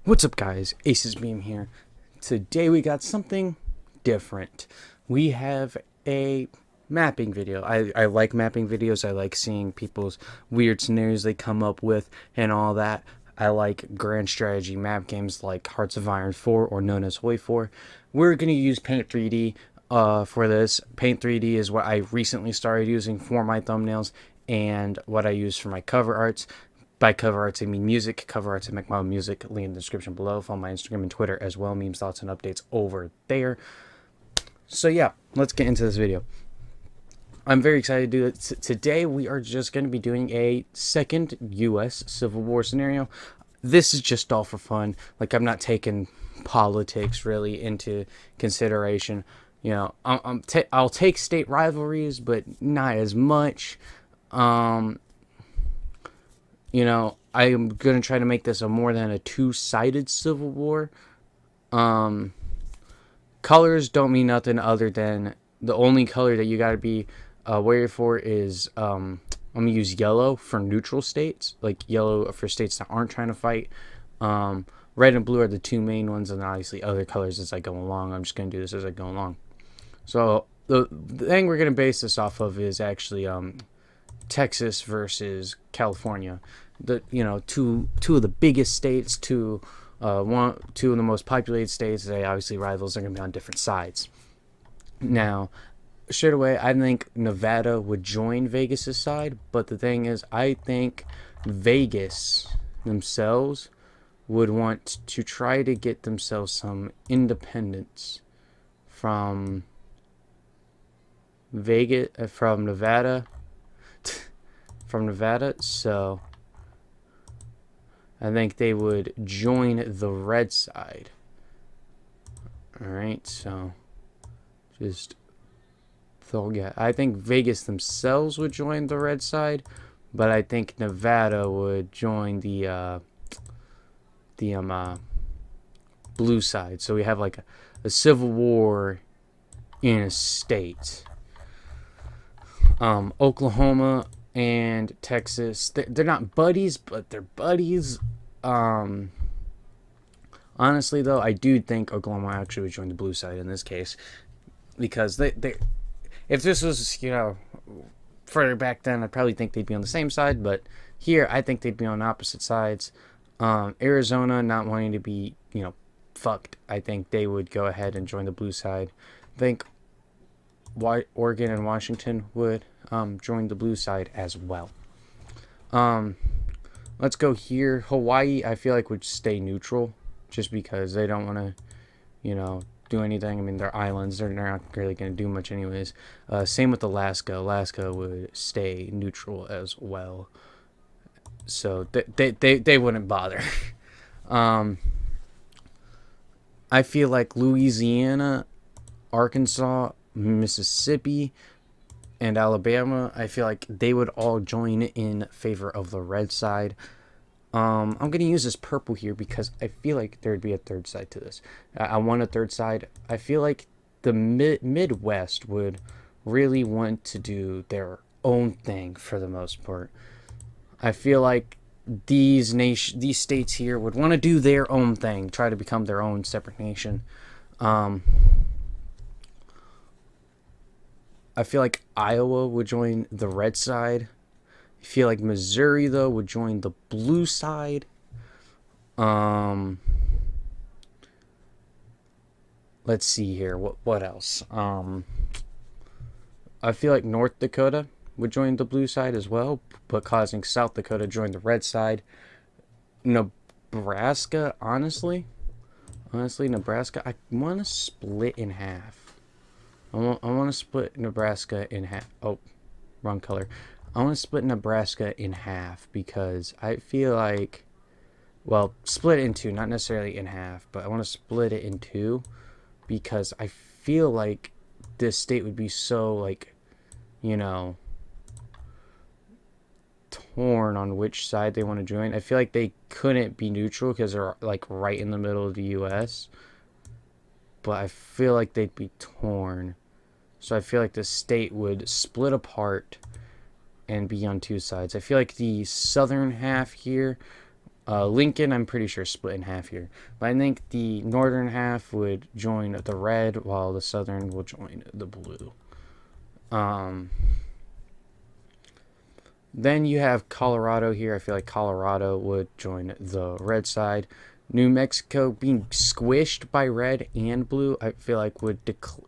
What's up, guys? Aces Beam here. Today we got something different. We have a mapping video. I like mapping videos. I like seeing people's weird scenarios they come up with and all that. I like grand strategy map games like Hearts of Iron 4, or known as Hoi 4. We're going to use Paint 3D for this. Paint 3D is what I recently started using for my thumbnails and what I use for my cover arts. By cover arts, I mean music. Cover arts, I make my own music. Link in the description below. Follow my Instagram and Twitter as well. Memes, thoughts, and updates over there. So yeah, let's get into this video. I'm very excited to do it. Today we are just going to be doing a second U.S. Civil War scenario. This is just all for fun. Like, I'm not taking politics really into consideration. You know, I'll take state rivalries, but not as much. You know, I am going to try to make this a more than a two-sided civil war. Colors don't mean nothing other than the only color that you got to be wary for is, I'm going to use yellow for neutral states, like yellow for states that aren't trying to fight. Red and blue are the two main ones, and obviously other colors as I go along. I'm just going to do this as I go along. So the thing we're going to base this off of is actually Texas versus California. Two of the biggest states, two of the most populated states. They obviously rivals. They're gonna be on different sides. Now, straight away, I think Nevada would join Vegas's side, but the thing is, I think Vegas themselves would want to try to get themselves some independence from Nevada. So I think they would join the red side. Alright, so just I think Vegas themselves would join the red side, but I think Nevada would join the blue side. So we have like a civil war in a state. Oklahoma and Texas, they're not buddies, but they're buddies. Honestly, though, I do think Oklahoma actually would join the blue side in this case, because they if this was, further back then, I'd probably think they'd be on the same side, but here I think they'd be on opposite sides. Arizona not wanting to be, fucked, I think they would go ahead and join the blue side. I think Oregon and Washington would join the blue side as well. Let's go here. Hawaii, I feel like, would stay neutral just because they don't want to, do anything. I mean, they're islands. They're not really going to do much anyways. Same with Alaska. Alaska would stay neutral as well. So they wouldn't bother. I feel like Louisiana, Arkansas, Mississippi, and Alabama, I feel like they would all join in favor of the red side. I'm going to use this purple here because I feel like there would be a third side to this. I want a third side. I feel like the Midwest would really want to do their own thing for the most part. I feel like these states here would want to do their own thing, try to become their own separate nation. I feel like Iowa would join the red side. I feel like Missouri, though, would join the blue side. Let's see here. What else? I feel like North Dakota would join the blue side as well, but causing South Dakota to join the red side. Nebraska, honestly, Nebraska, I want to split in half. I want to split Nebraska in half. Oh, wrong color. I want to split Nebraska in half because I feel like, well, split in two, not necessarily in half, but I want to split it in two because I feel like this state would be so, like, torn on which side they want to join. I feel like they couldn't be neutral because they're, like, right in the middle of the U.S., but I feel like they'd be torn. So I feel like the state would split apart and be on two sides. I feel like the southern half here, Lincoln, I'm pretty sure, split in half here. But I think the northern half would join the red, while the southern will join the blue. Then you have Colorado here. I feel like Colorado would join the red side. New Mexico, being squished by red and blue, I feel like would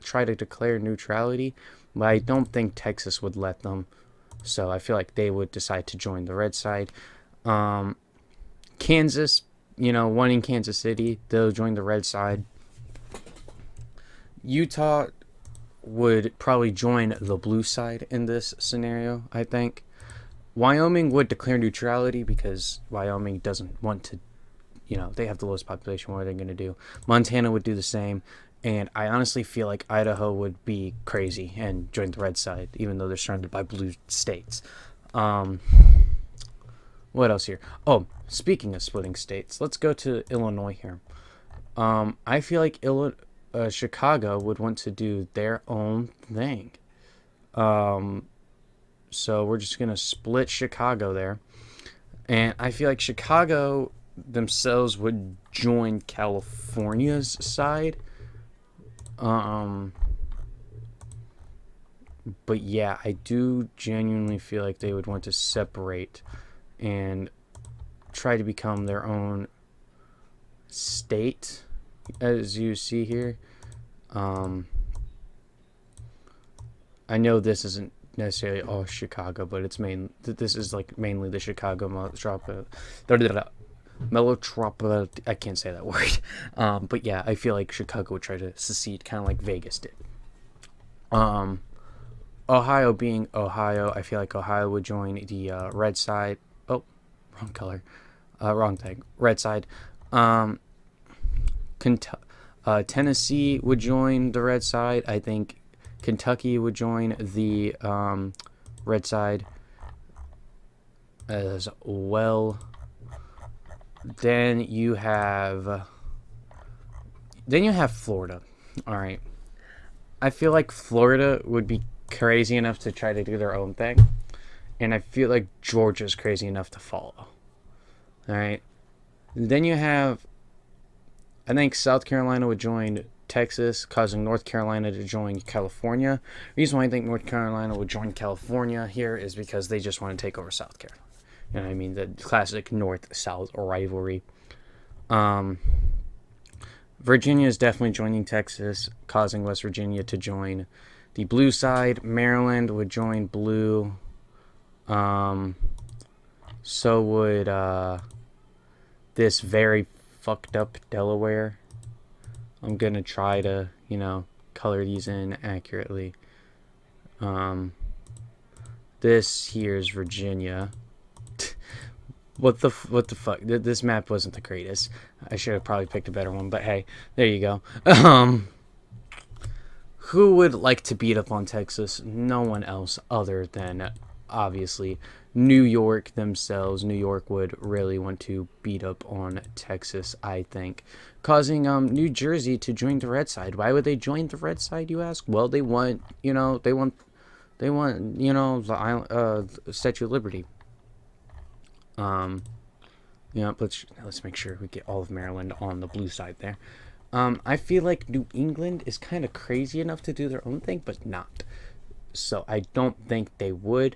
try to declare neutrality. But I don't think Texas would let them. So I feel like they would decide to join the red side. Kansas, one in Kansas City, they'll join the red side. Utah would probably join the blue side in this scenario, I think. Wyoming would declare neutrality because Wyoming doesn't want to, they have the lowest population. What are they going to do? Montana would do the same. And I honestly feel like Idaho would be crazy and join the red side, even though they're surrounded by blue states. What else here? Oh, speaking of splitting states, let's go to Illinois here. I feel like Chicago would want to do their own thing. So we're just going to split Chicago there. And I feel like Chicago themselves would join California's side. But yeah, I do genuinely feel like they would want to separate and try to become their own state, as you see here. I know this isn't necessarily all Chicago, but it's this is like mainly the Chicago melotropolis. I can't say that word. But yeah, I feel like Chicago would try to secede, kind of like Vegas did. Ohio being Ohio, I feel like Ohio would join the red side. Oh, wrong color. Wrong thing. Red side. Tennessee would join the red side. I think Kentucky would join the red side as well. Then you have Florida. All right. I feel like Florida would be crazy enough to try to do their own thing, and I feel like Georgia's crazy enough to follow. All right. Then you have, I think South Carolina would join Texas, causing North Carolina to join California. The reason why I think North Carolina would join California here is because they just want to take over South Carolina. You know what I mean? The classic North-South rivalry. Virginia is definitely joining Texas, causing West Virginia to join the blue side. Maryland would join blue. So would this very fucked up Delaware. I'm going to try to, color these in accurately. This here is Virginia. What the fuck? This map wasn't the greatest. I should have probably picked a better one, but hey, there you go. Who would like to beat up on Texas? No one else other than, obviously, New York themselves. New York would really want to beat up on Texas, I think, causing New Jersey to join the red side. Why would they join the red side, you ask? Well, they want, the Statue of Liberty. Let's make sure we get all of Maryland on the blue side there. I feel like New England is kind of crazy enough to do their own thing, but not. So I don't think they would.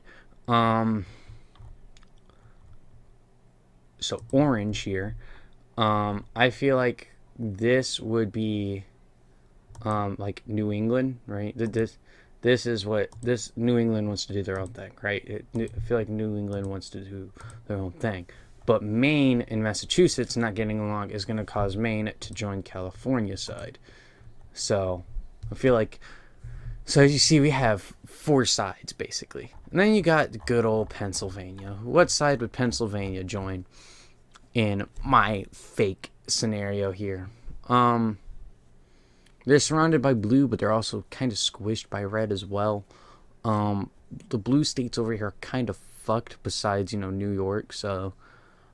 So orange here. I feel like this would be like New England, right? This is what New England wants to do their own thing, right? I feel like New England wants to do their own thing. But Maine and Massachusetts not getting along is going to cause Maine to join California side. So I feel like, so as you see, we have 4 sides basically. And then you got good old Pennsylvania. What side would Pennsylvania join in my fake scenario here? They're surrounded by blue, but they're also kind of squished by red as well. The blue states over here are kind of fucked besides, New York. So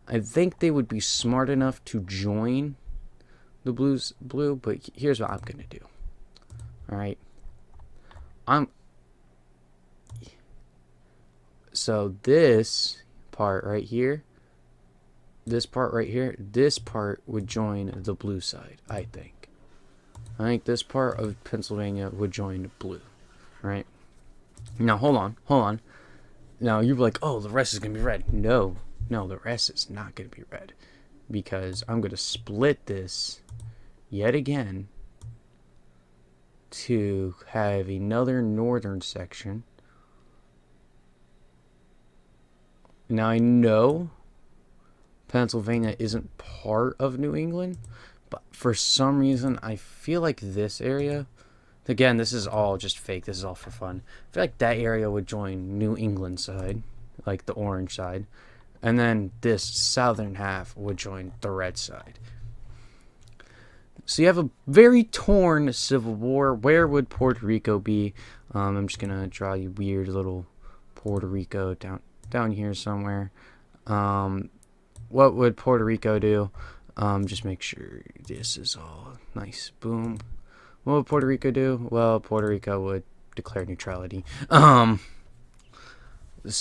I think they would be smart enough to join the blue, but here's what I'm going to do. All right. So this part right here, this part right here, this part would join the blue side, I think. I think this part of Pennsylvania would join blue, right? Now, hold on. Now, you're like, oh, the rest is going to be red. No, the rest is not going to be red. Because I'm going to split this yet again to have another northern section. Now, I know Pennsylvania isn't part of New England, but for some reason, I feel like this area, again, this is all just fake, this is all for fun. I feel like that area would join New England side, like the orange side, and then this southern half would join the red side. So you have a very torn civil war. Where would Puerto Rico be? I'm just gonna draw you weird little Puerto Rico down here somewhere. What would Puerto Rico do? Just make sure this is all nice. Boom. What would Puerto Rico do? Well, Puerto Rico would declare neutrality. So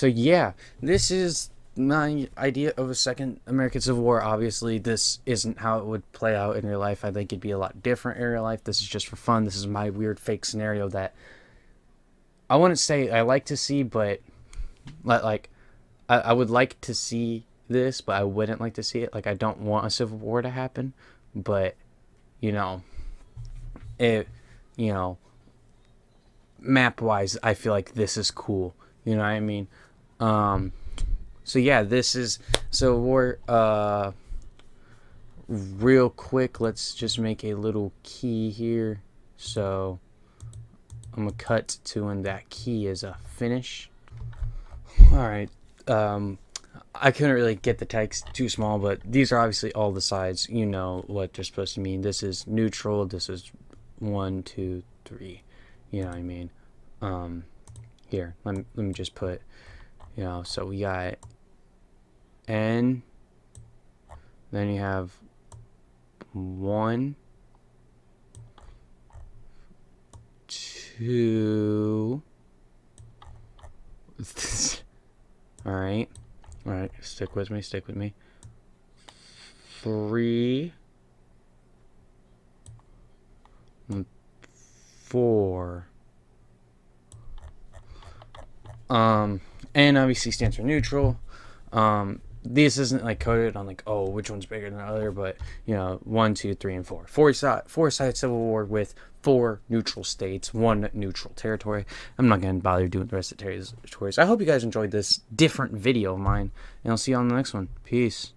yeah, this is my idea of a second American Civil War. Obviously, this isn't how it would play out in real life. I think it'd be a lot different in real life. This is just for fun. This is my weird fake scenario that I wouldn't say I like to see, but like I would like to see this, but I wouldn't like to see it. Like, I don't want a civil war to happen, but map wise, I feel like this is cool. You know what I mean? So yeah, this is Civil War. Real quick, let's just make a little key here. So I'm gonna cut to when that key is a finish. All right. I couldn't really get the text too small, but these are obviously all the sides. You know what they're supposed to mean. This is neutral. This is 1, 2, 3. You know what I mean? Here, let me just put, so we got N, then you have 1, 2. All right, stick with me. 3, 4. And obviously stands for neutral. This isn't like coded on like, oh, which one's bigger than the other, but 1, 2, 3, and 4. Four-side civil war with 4 neutral states, 1 neutral territory. I'm not gonna bother doing the rest of the territories. I hope you guys enjoyed this different video of mine, and I'll see you on the next one. Peace.